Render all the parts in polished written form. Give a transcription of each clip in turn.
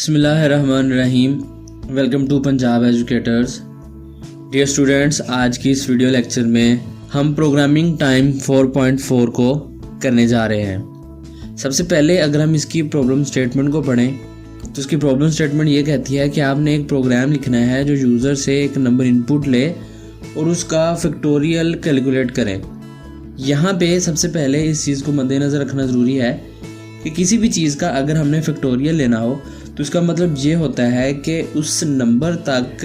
बिस्मिल्लाहिर्रहमानिर्रहीम। Welcome to Punjab educators. Dear students, आज की इस वीडियो लेक्चर में हम प्रोग्रामिंग टाइम 4.4 को करने जा रहे हैं। सबसे पहले अगर हम इसकी प्रॉब्लम स्टेटमेंट को पढ़ें तो इसकी प्रॉब्लम स्टेटमेंट ये कहती है कि आपने एक प्रोग्राम लिखना है जो यूज़र से एक नंबर इनपुट ले और उसका फैक्टोरियल कैलकुलेट करें। यहाँ पे सबसे पहले इस चीज़ को मद्देनज़र रखना ज़रूरी है कि किसी भी चीज़ का अगर हमने फैक्टोरियल लेना हो तो इसका मतलब ये होता है कि उस नंबर तक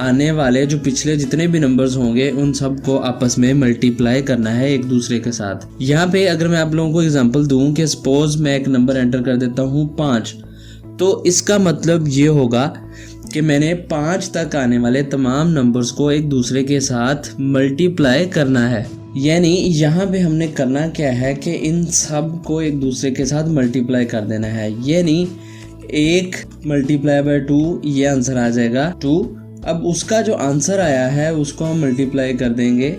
आने वाले जो पिछले जितने भी नंबर्स होंगे उन सब को आपस में मल्टीप्लाई करना है एक दूसरे के साथ। यहाँ पे अगर मैं आप लोगों को एग्जांपल दूं कि सपोज मैं एक नंबर एंटर कर देता हूँ 5, तो इसका मतलब ये होगा कि मैंने 5 तक आने वाले तमाम नंबर्स को एक दूसरे के साथ मल्टीप्लाई करना है। यानी यहाँ पे हमने करना क्या है कि इन सब को एक दूसरे के साथ मल्टीप्लाई कर देना है। यानी 1 मल्टीप्लाई बाय 2 ये आंसर आ जाएगा 2। अब उसका जो आंसर आया है उसको हम मल्टीप्लाई कर देंगे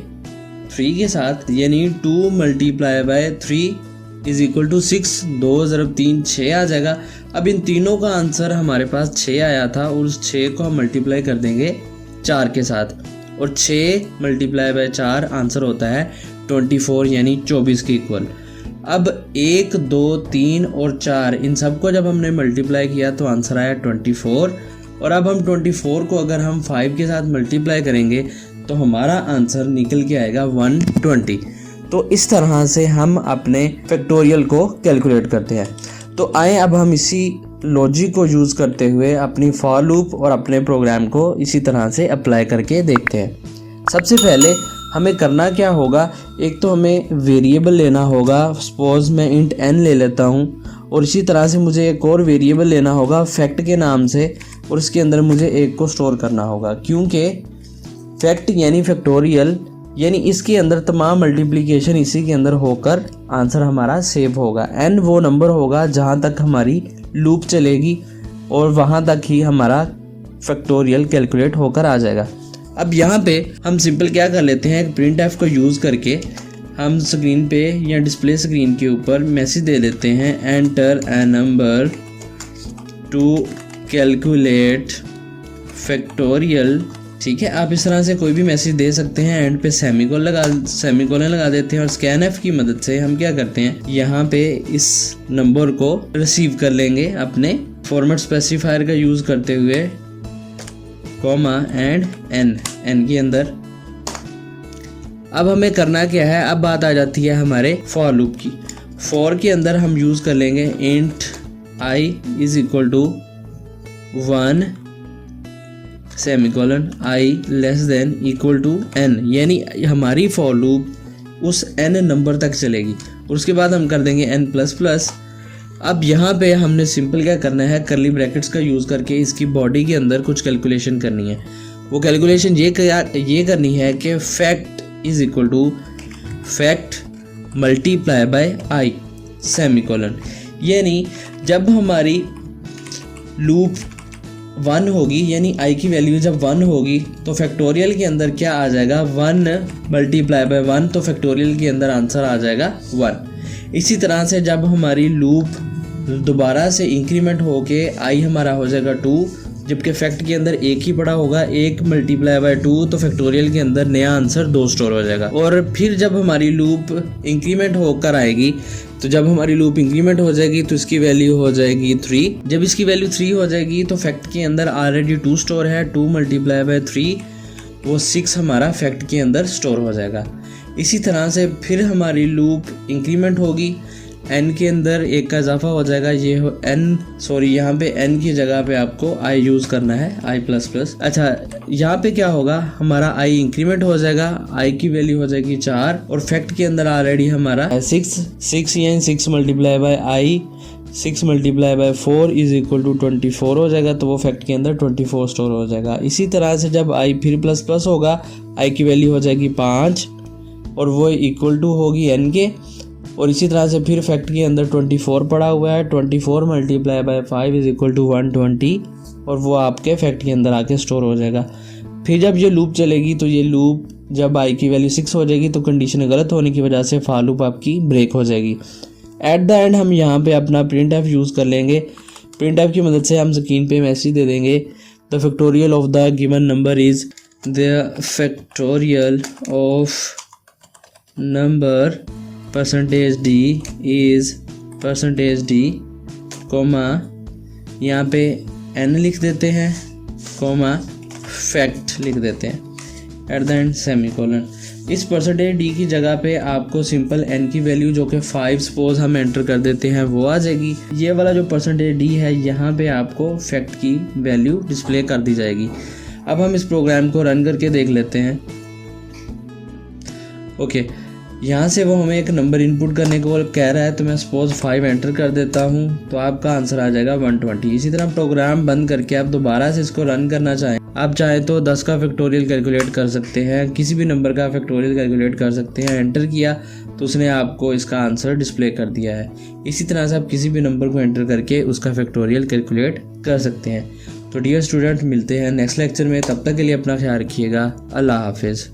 3 के साथ, यानी 2 multiply by 3 is equal to 6। 2 ज़रब 3 6 आ जाएगा। अब इन तीनों का आंसर हमारे पास 6 आया था और उस 6 को हम मल्टीप्लाई कर देंगे 4 के साथ, और 6 मल्टीप्लाई बाय 4 आंसर होता है 24, यानी 24 के इक्वल। अब 1 2 3 और 4 इन सब को जब हमने मल्टीप्लाई किया तो आंसर आया 24, और अब हम 24 को अगर हम 5 के साथ मल्टीप्लाई करेंगे तो हमारा आंसर निकल के आएगा 120। तो इस तरह से हम अपने फैक्टोरियल को कैलकुलेट करते हैं। तो आए अब हम इसी लॉजिक को यूज़ करते हुए अपनी फॉर लूप और अपने प्रोग्राम को इसी तरह से अप्लाई करके देखते हैं। सबसे पहले हमें करना क्या होगा, एक तो हमें वेरिएबल लेना होगा। सपोज मैं इंट n ले लेता हूँ, और इसी तरह से मुझे एक और वेरिएबल लेना होगा फैक्ट के नाम से, और इसके अंदर मुझे 1 को स्टोर करना होगा, क्योंकि फैक्ट यानी फैक्टोरियल यानी इसके अंदर तमाम मल्टीप्लिकेशन इसी के अंदर होकर आंसर हमारा सेव होगा। n वो नंबर होगा जहाँ तक हमारी लूप चलेगी और वहाँ तक ही हमारा फैक्टोरियल कैलकुलेट होकर आ जाएगा। अब यहाँ पे हम सिंपल क्या कर लेते हैं, एक प्रिंट एफ को यूज़ करके हम स्क्रीन पे या डिस्प्ले स्क्रीन के ऊपर मैसेज दे देते हैं, enter a number two calculate factorial. ठीक है, आप इस तरह से कोई भी मैसेज दे सकते हैं। एंड पे सेमीकोलन लगा देते हैं, और स्कैन एफ की मदद से हम क्या करते हैं, यहाँ पे इस नंबर को रिसीव कर लेंगे अपने फॉर्मेट स्पेसिफायर का यूज़ करते हुए, कॉमा एंड एन के अंदर। अब हमें करना क्या है, अब बात आ जाती है हमारे फॉर लूप की। फॉर के अंदर हम यूज़ कर लेंगे int i is equal to 1 semicolon i less than equal to n, यानी हमारी फॉर लूप उस n नंबर तक चलेगी, और उसके बाद हम कर देंगे n प्लस प्लस। अब यहाँ पे हमने सिंपल क्या करना है, करली ब्रैकेट्स का यूज़ करके इसकी बॉडी के अंदर कुछ कैलकुलेशन करनी है। वो कैलकुलेशन ये करनी है कि fact is equal to fact multiply by i semicolon. यानी जब हमारी लूप 1 होगी, यानी i की वैल्यू जब 1 होगी तो फैक्टोरियल के अंदर क्या आ जाएगा, 1 मल्टीप्लाई बाय 1, तो फैक्टोरियल के अंदर आंसर आ जाएगा 1। इसी तरह से जब हमारी लूप दोबारा से इंक्रीमेंट होके i हमारा हो जाएगा 2, जबकि फैक्ट के अंदर 1 ही पड़ा होगा, 1 मल्टीप्लाई बाय 2, तो फैक्टोरियल के अंदर नया आंसर 2 स्टोर हो जाएगा। और फिर जब हमारी लूप इंक्रीमेंट होकर आएगी, तो जब हमारी लूप इंक्रीमेंट हो जाएगी तो इसकी वैल्यू हो जाएगी 3। जब इसकी वैल्यू 3 हो जाएगी तो फैक्ट के अंदर ऑलरेडी 2 स्टोर है, 2 मल्टीप्लाई बाय 3 वो 6 हमारा फैक्ट के अंदर स्टोर हो जाएगा। इसी तरह से फिर हमारी लूप इंक्रीमेंट होगी, n के अंदर 1 का इजाफा हो जाएगा, ये हो यहाँ पे n की जगह पे आपको i यूज़ करना है, i प्लस प्लस। अच्छा, यहाँ पे क्या होगा, हमारा i इंक्रीमेंट हो जाएगा, i की वैल्यू हो जाएगी 4, और फैक्ट के अंदर ऑलरेडी हमारा 6 यानी 6 multiply by i 6 multiply by 4 is equal to 24 हो जाएगा, तो वो फैक्ट के अंदर 24 स्टोर हो जाएगा। इसी तरह से जब i फिर प्लस प्लस होगा, i की वैल्यू हो जाएगी 5, और वो इक्वल टू होगी n के, और इसी तरह से फिर फैक्ट के अंदर 24 पड़ा हुआ है, 24 multiply by 5 is equal to 120, और वो आपके फैक्ट के अंदर आके स्टोर हो जाएगा। फिर जब ये लूप चलेगी तो ये लूप जब i की वैल्यू 6 हो जाएगी तो कंडीशन गलत होने की वजह से फॉर लूप आपकी ब्रेक हो जाएगी। एट द एंड हम यहाँ पे अपना प्रिंट एफ यूज़ कर लेंगे प्रिंट एफ की मदद से हम स्क्रीन पे मैसेज दे देंगे the factorial of the given number is the factorial of number percentage D is percentage D coma यहाँ पे एन लिख देते हैं कोमा फैक्ट लिख देते हैं एट द एंड सेमीकोलन। इस परसेंटेज डी की जगह पे आपको सिंपल एन की वैल्यू जो कि 5 सपोज हम एंटर कर देते हैं वो आ जाएगी। ये वाला जो परसेंटेज डी है यहाँ पे आपको फैक्ट की वैल्यू डिस्प्ले कर दी जाएगी। अब हम इस प्रोग्राम को रन करके देख लेते हैं। ओके, यहाँ से वो हमें एक नंबर इनपुट करने को कह रहा है, तो मैं सपोज 5 एंटर कर देता हूँ तो आपका आंसर आ जाएगा 120। इसी तरह प्रोग्राम बंद करके आप दोबारा से इसको रन करना चाहें, आप चाहें तो 10 का फैक्टोरियल कैलकुलेट कर सकते हैं, किसी भी नंबर का फैक्टोरियल कैलकुलेट कर सकते हैं। एंटर किया तो उसने आपको इसका आंसर डिस्प्ले कर दिया है। इसी तरह से आप किसी भी नंबर को एंटर करके उसका फैक्टोरियल कैलकुलेट कर सकते हैं। तो डियर स्टूडेंट, मिलते हैं नेक्स्ट लेक्चर में, तब तक के लिए अपना ख्याल रखिएगा। अल्लाह हाफिज़।